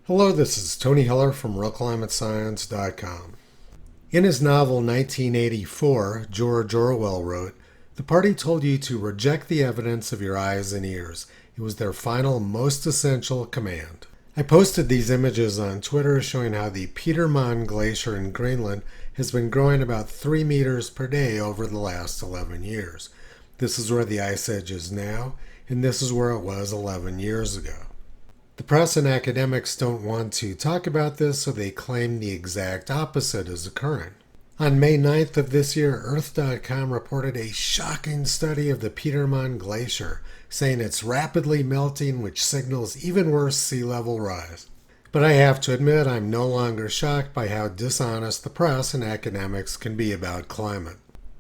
Hello, this is Tony Heller from RealClimateScience.com. In his novel 1984, George Orwell wrote, "The party told you to reject the evidence of your eyes and ears. It was their final, most essential command." I posted these images on Twitter showing how the Petermann Glacier in Greenland has been growing about 3 meters per day over the last 11 years. This is where the ice edge is now, and this is where it was 11 years ago. The press and academics don't want to talk about this, so they claim the exact opposite is occurring. On May 9th of this year, Earth.com reported a shocking study of the Petermann Glacier, saying it's rapidly melting, which signals even worse sea level rise. But I have to admit, I'm no longer shocked by how dishonest the press and academics can be about climate.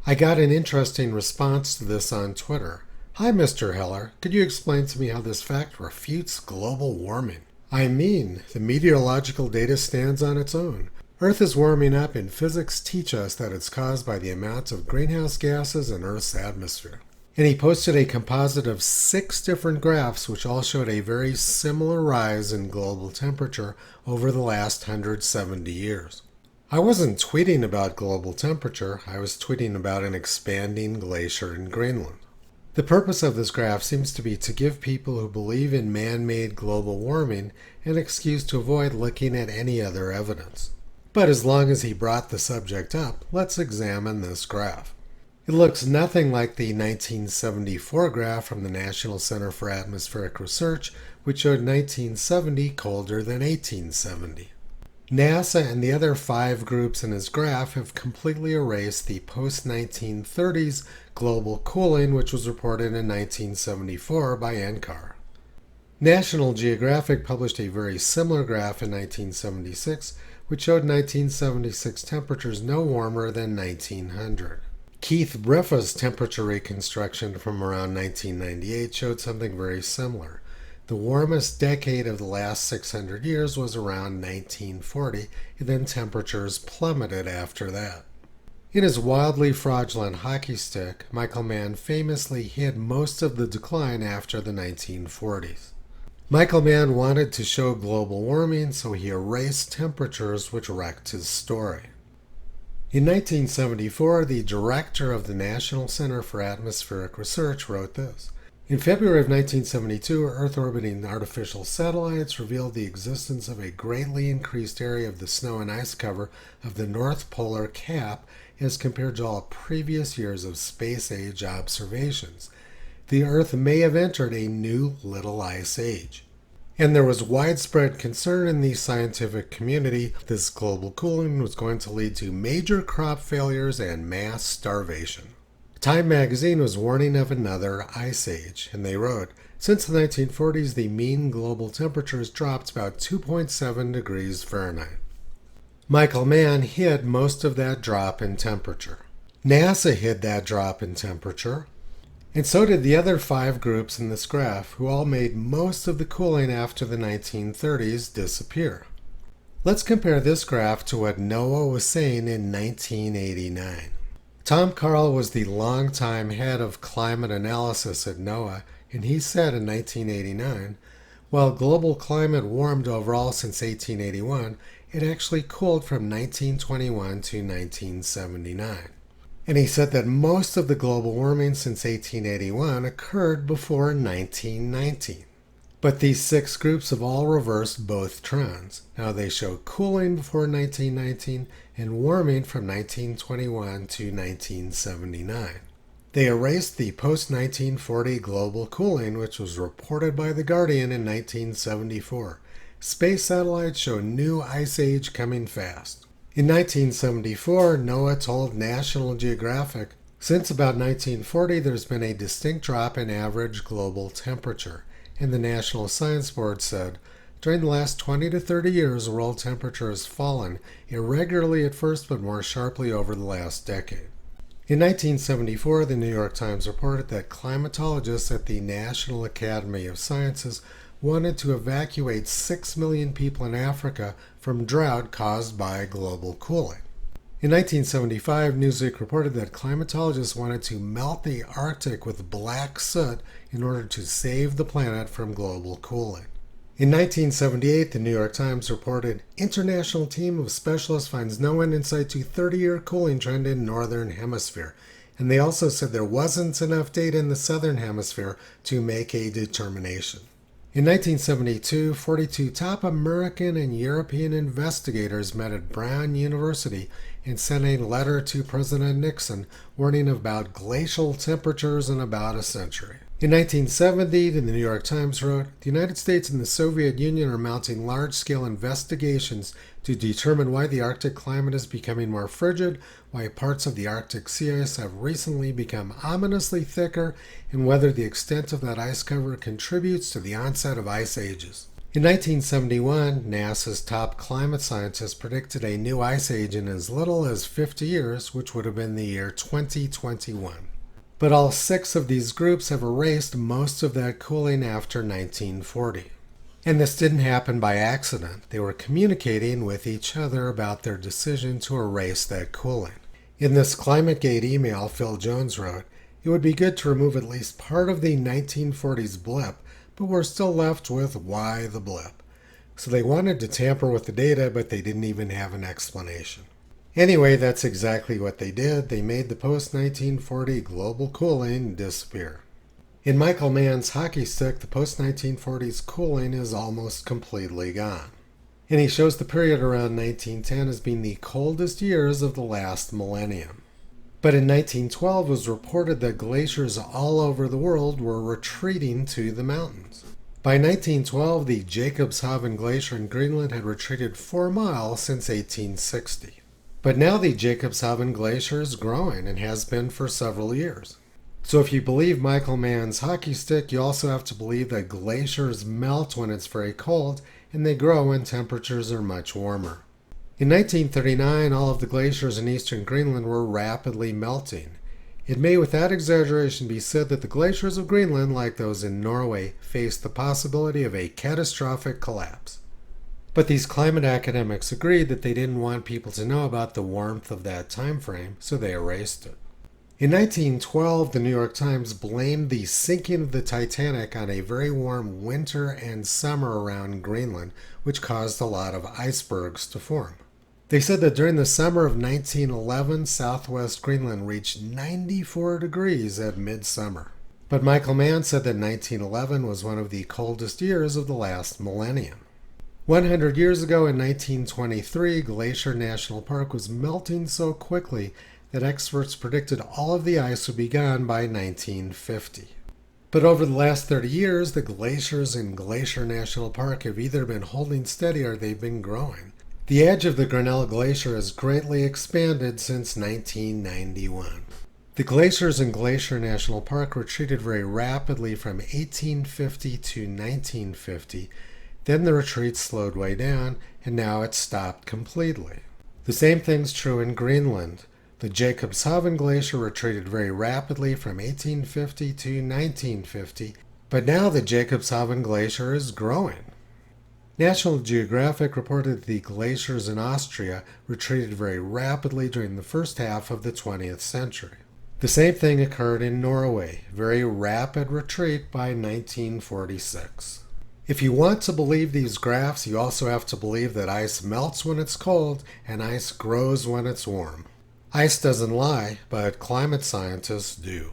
I got an interesting response to this on Twitter. "Hi, Mr. Heller. Could you explain to me how this fact refutes global warming?" I mean, the meteorological data stands on its own. Earth is warming up, and physics teach us that it's caused by the amount of greenhouse gases in Earth's atmosphere. And he posted a composite of 6 different graphs which all showed a very similar rise in global temperature over the last 170 years. I wasn't tweeting about global temperature, I was tweeting about an expanding glacier in Greenland. The purpose of this graph seems to be to give people who believe in man-made global warming an excuse to avoid looking at any other evidence. But as long as he brought the subject up, let's examine this graph. It looks nothing like the 1974 graph from the National Center for Atmospheric Research, which showed 1970 colder than 1870. NASA and the other 5 groups in his graph have completely erased the post-1930s global cooling, which was reported in 1974 by NCAR. National Geographic published a very similar graph in 1976, which showed 1976 temperatures no warmer than 1900. Keith Briffa's temperature reconstruction from around 1998 showed something very similar. The warmest decade of the last 600 years was around 1940, and then temperatures plummeted after that. In his wildly fraudulent hockey stick, Michael Mann famously hid most of the decline after the 1940s. Michael Mann wanted to show global warming, so he erased temperatures, which wrecked his story. In 1974, the director of the National Center for Atmospheric Research wrote this. In February of 1972, Earth-orbiting artificial satellites revealed the existence of a greatly increased area of the snow and ice cover of the North Polar Cap as compared to all previous years of space-age observations. The Earth may have entered a new little ice age. And there was widespread concern in the scientific community this global cooling was going to lead to major crop failures and mass starvation. Time magazine was warning of another ice age, and they wrote, "Since the 1940s, the mean global temperature has dropped about 2.7 degrees Fahrenheit." Michael Mann hid most of that drop in temperature. NASA hid that drop in temperature, and so did the other 5 groups in this graph, who all made most of the cooling after the 1930s disappear. Let's compare this graph to what NOAA was saying in 1989. Tom Carl was the longtime head of climate analysis at NOAA, and he said in 1989, while global climate warmed overall since 1881, it actually cooled from 1921 to 1979. And he said that most of the global warming since 1881 occurred before 1919. But these 6 groups have all reversed both trends. Now they show cooling before 1919 and warming from 1921 to 1979. They erased the post-1940 global cooling, which was reported by The Guardian in 1974. Space satellites show new ice age coming fast. In 1974, NOAA told National Geographic, since about 1940 there's been a distinct drop in average global temperature. And the National Science Board said, during the last 20 to 30 years, world temperature has fallen, irregularly at first but more sharply over the last decade. In 1974, the New York Times reported that climatologists at the National Academy of Sciences wanted to evacuate 6 million people in Africa from drought caused by global cooling. In 1975, Newsweek reported that climatologists wanted to melt the Arctic with black soot in order to save the planet from global cooling. In 1978, the New York Times reported, "International team of specialists finds no end in sight to 30-year cooling trend in Northern Hemisphere." And they also said there wasn't enough data in the Southern Hemisphere to make a determination. In 1972, 42 top American and European investigators met at Brown University and sent a letter to President Nixon warning about glacial temperatures in about a century. In 1970, the New York Times wrote, "The United States and the Soviet Union are mounting large-scale investigations to determine why the Arctic climate is becoming more frigid, why parts of the Arctic sea ice have recently become ominously thicker, and whether the extent of that ice cover contributes to the onset of ice ages." In 1971, NASA's top climate scientists predicted a new ice age in as little as 50 years, which would have been the year 2021. But all 6 of these groups have erased most of that cooling after 1940. And this didn't happen by accident. They were communicating with each other about their decision to erase that cooling. In this ClimateGate email, Phil Jones wrote, "It would be good to remove at least part of the 1940s blip, but we're still left with why the blip." So they wanted to tamper with the data, but they didn't even have an explanation. Anyway, that's exactly what they did. They made the post-1940 global cooling disappear. In Michael Mann's hockey stick, the post-1940s cooling is almost completely gone. And he shows the period around 1910 as being the coldest years of the last millennium. But in 1912 it was reported that glaciers all over the world were retreating to the mountains. By 1912, the Jacobshavn Glacier in Greenland had retreated 4 miles since 1860. But now the Jacobshavn Glacier is growing and has been for several years. So if you believe Michael Mann's hockey stick, you also have to believe that glaciers melt when it's very cold and they grow when temperatures are much warmer. In 1939, all of the glaciers in eastern Greenland were rapidly melting. It may without exaggeration be said that the glaciers of Greenland, like those in Norway, faced the possibility of a catastrophic collapse. But these climate academics agreed that they didn't want people to know about the warmth of that time frame, so they erased it. In 1912, the New York Times blamed the sinking of the Titanic on a very warm winter and summer around Greenland, which caused a lot of icebergs to form. They said that during the summer of 1911, southwest Greenland reached 94 degrees at midsummer. But Michael Mann said that 1911 was one of the coldest years of the last millennium. 100 years ago in 1923, Glacier National Park was melting so quickly that experts predicted all of the ice would be gone by 1950. But over the last 30 years, the glaciers in Glacier National Park have either been holding steady or they've been growing. The edge of the Grinnell Glacier has greatly expanded since 1991. The glaciers in Glacier National Park retreated very rapidly from 1850 to 1950. Then the retreat slowed way down, and now it's stopped completely. The same thing's true in Greenland. The Jacobshavn Glacier retreated very rapidly from 1850 to 1950, but now the Jacobshavn Glacier is growing. National Geographic reported that the glaciers in Austria retreated very rapidly during the first half of the 20th century. The same thing occurred in Norway, very rapid retreat by 1946. If you want to believe these graphs, you also have to believe that ice melts when it's cold and ice grows when it's warm. Ice doesn't lie, but climate scientists do.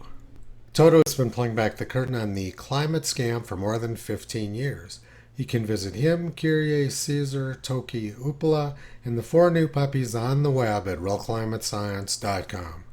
Toto has been pulling back the curtain on the climate scam for more than 15 years. You can visit him, Kyrie, Caesar, Toki, Upala, and the 4 new puppies on the web at realclimatescience.com.